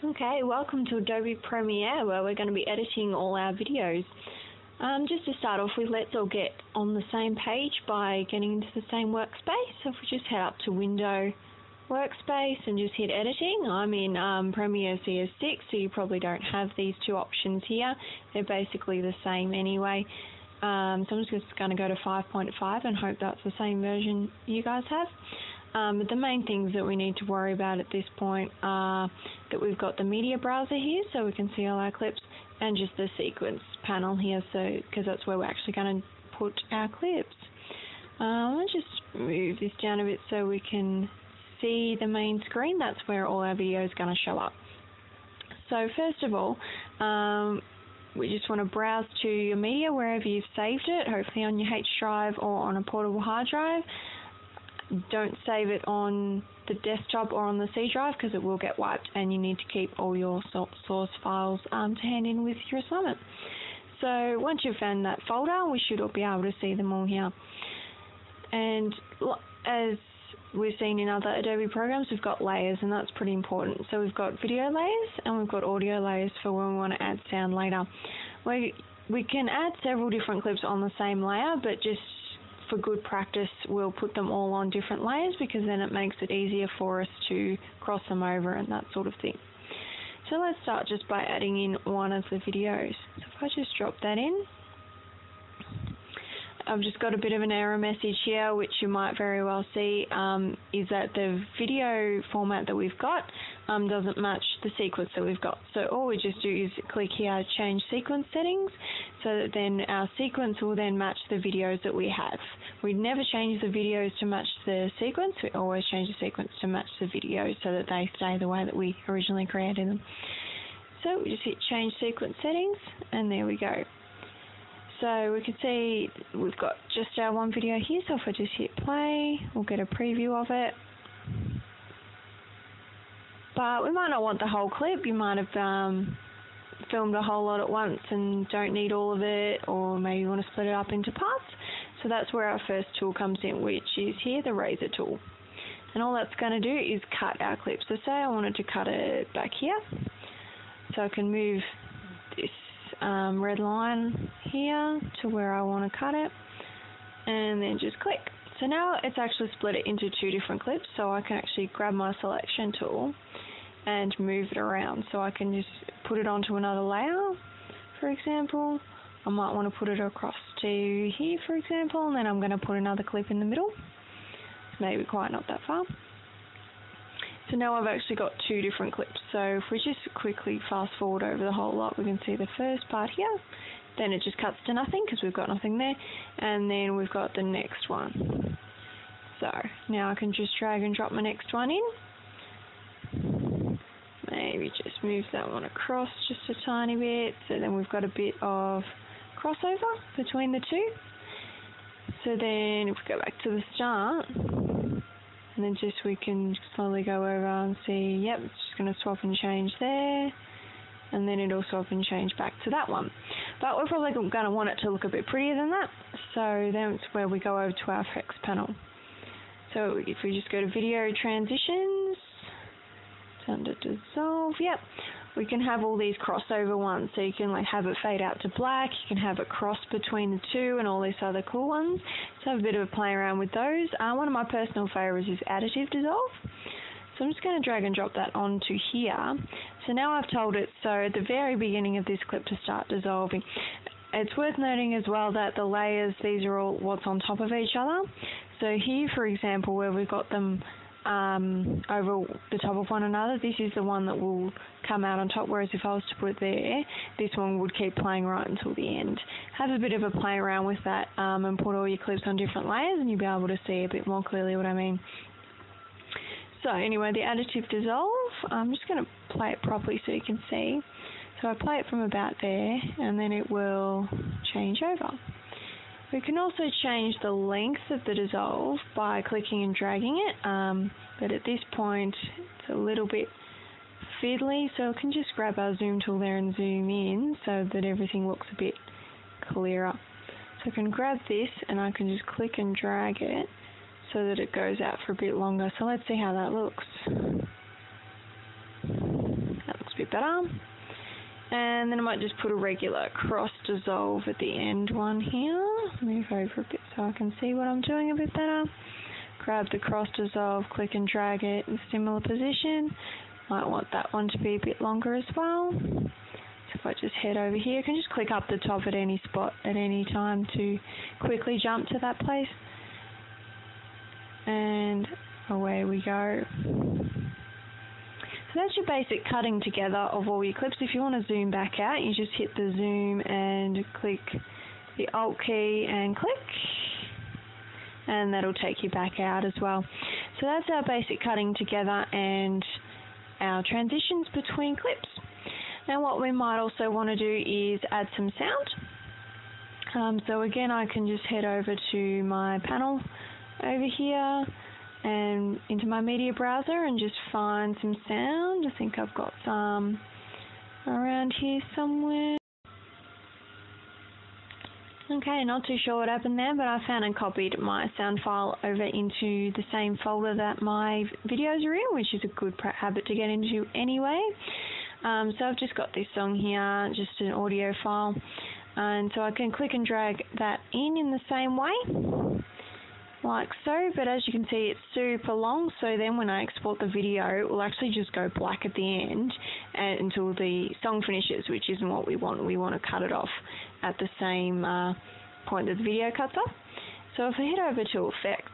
Okay, welcome to Adobe Premiere, where we're going to be editing all our videos. Just to start off with, let's all get on the same page by getting into the same workspace. So if we just head up to Window, Workspace, and just hit Editing. I'm in Premiere CS6, so you probably don't have these two options here. They're basically the same anyway. So I'm just going to go to 5.5 and hope that's the same version you guys have. But the main things that we need to worry about at this point are that we've got the media browser here, so we can see all our clips, and just the sequence panel here, so because that's where we're actually going to put our clips. I'll just move this down a bit so we can see the main screen. That's where all our video is going to show up. So first of all, we just want to browse to your media wherever you've saved it, hopefully on your H drive or on a portable hard drive. Don't save it on the desktop or on the C drive because it will get wiped, and you need to keep all your source files to hand in with your assignment. So once you've found that folder, we should all be able to see them all here. And as we've seen in other Adobe programs, we've got layers, and that's pretty important. So we've got video layers and we've got audio layers for when we want to add sound later. We can add several different clips on the same layer, but just for good practice, we'll put them all on different layers because then it makes it easier for us to cross them over and that sort of thing. So let's start just by adding in one of the videos. So if I just drop that in, I've just got a bit of an error message here, which you might very well see, is that the video format that we've got doesn't match the sequence that we've got. So all we just do is click here, change sequence settings, so that then our sequence will then match the videos that we have. We never change the videos to match the sequence, we always change the sequence to match the videos so that they stay the way that we originally created them. So we just hit change sequence settings, and there we go. So we can see we've got just our one video here, so if I just hit play, we'll get a preview of it. But we might not want the whole clip. You might have filmed a whole lot at once and don't need all of it, or maybe you want to split it up into parts. So that's where our first tool comes in, which is here, the razor tool. And all that's going to do is cut our clip. So say I wanted to cut it back here, so I can move this red line here to where I want to cut it, and then just click. So now it's actually split it into two different clips, so I can actually grab my selection tool and move it around. So I can just put it onto another layer, for example. I might want to put it across to here, for example, and then I'm going to put another clip in the middle. Maybe quite not that far. So now I've actually got two different clips. So if we just quickly fast forward over the whole lot, we can see the first part here. Then it just cuts to nothing because we've got nothing there. And then we've got the next one. So now I can just drag and drop my next one in. Maybe just move that one across just a tiny bit. So then we've got a bit of crossover between the two. So then if we go back to the start, and then just we can slowly go over and see, yep, it's just going to swap and change there, and then it'll swap and change back to that one. But we're probably going to want it to look a bit prettier than that, so that's where we go over to our effects panel. So if we just go to video transitions, it's under dissolve, yep, we can have all these crossover ones, so you can like have it fade out to black, you can have it cross between the two, and all these other cool ones. So have a bit of a play around with those. One of my personal favorites is additive dissolve. So I'm just going to drag and drop that onto here. So now I've told it, so at the very beginning of this clip, to start dissolving. It's worth noting as well that the layers, these are all what's on top of each other. So here, for example, where we've got them over the top of one another, this is the one that will come out on top, whereas if I was to put it there, this one would keep playing right until the end. Have a bit of a play around with that and put all your clips on different layers, and you'll be able to see a bit more clearly what I mean. So anyway, the additive dissolve, I'm just going to play it properly so you can see. So I play it from about there, and then it will change over. We can also change the length of the dissolve by clicking and dragging it, but at this point it's a little bit fiddly, so I can just grab our zoom tool there and zoom in so that everything looks a bit clearer. So I can grab this and I can just click and drag it so that it goes out for a bit longer. So let's see how that looks. That looks a bit better. And then I might just put a regular cross dissolve at the end one here. Move over a bit so I can see what I'm doing a bit better. Grab the cross dissolve, click and drag it in a similar position. Might want that one to be a bit longer as well. So if I just head over here, I can just click up the top at any spot at any time to quickly jump to that place. And away we go. So that's your basic cutting together of all your clips. If you want to zoom back out, you just hit the zoom and click the Alt key and click, and that'll take you back out as well. So that's our basic cutting together and our transitions between clips. Now what we might also want to do is add some sound. So again, I can just head over to my panel over here and into my media browser and just find some sound. I think I've got some around here somewhere. Okay, not too sure what happened there, but I found and copied my sound file over into the same folder that my videos are in, which is a good habit to get into anyway. So I've just got this song here, just an audio file, and so I can click and drag that in the same way, like so, but as you can see it's super long, so then when I export the video it will actually just go black at the end until the song finishes, which isn't what we want. We want to cut it off at the same point that the video cuts off. So if I head over to effects,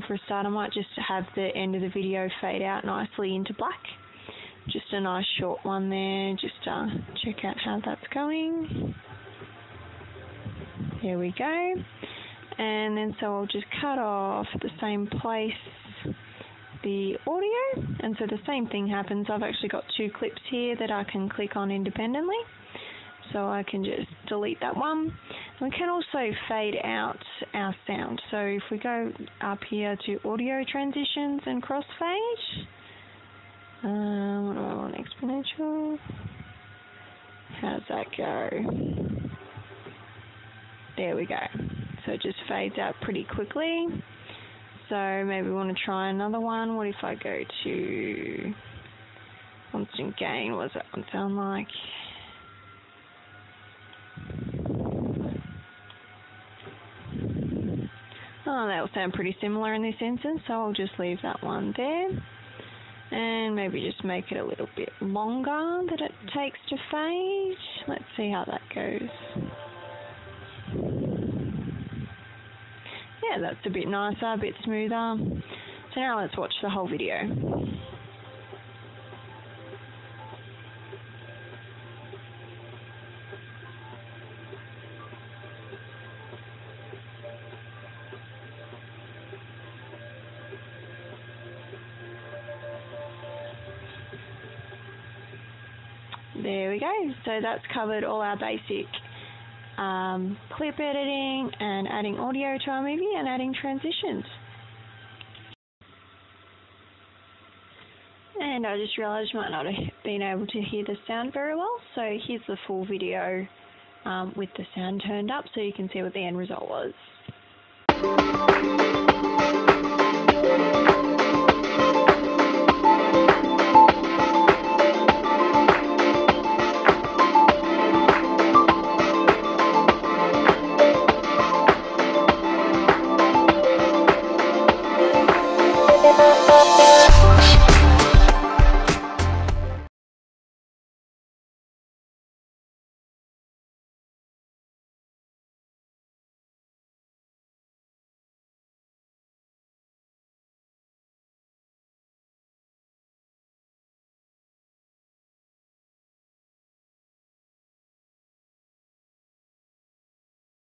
for a start I might just have the end of the video fade out nicely into black. Just a nice short one there, just check out how that's going. There we go. And then so I'll just cut off at the same place the audio, and so the same thing happens. I've actually got two clips here that I can click on independently, so I can just delete that one. We can also fade out our sound, so if we go up here to audio transitions and crossfade, what do I want, exponential? How does that go? There we go. So it just fades out pretty quickly. So maybe we want to try another one. What if I go to constant gain? What does that one sound like? Oh, that will sound pretty similar in this instance, so I'll just leave that one there. And maybe just make it a little bit longer that it takes to fade. Let's see how that goes. Yeah, that's a bit nicer, a bit smoother. So now let's watch the whole video. There we go. So that's covered all our basic clip editing and adding audio to our movie and adding transitions. And I just realised you might not have been able to hear the sound very well, so here's the full video with the sound turned up so you can see what the end result was.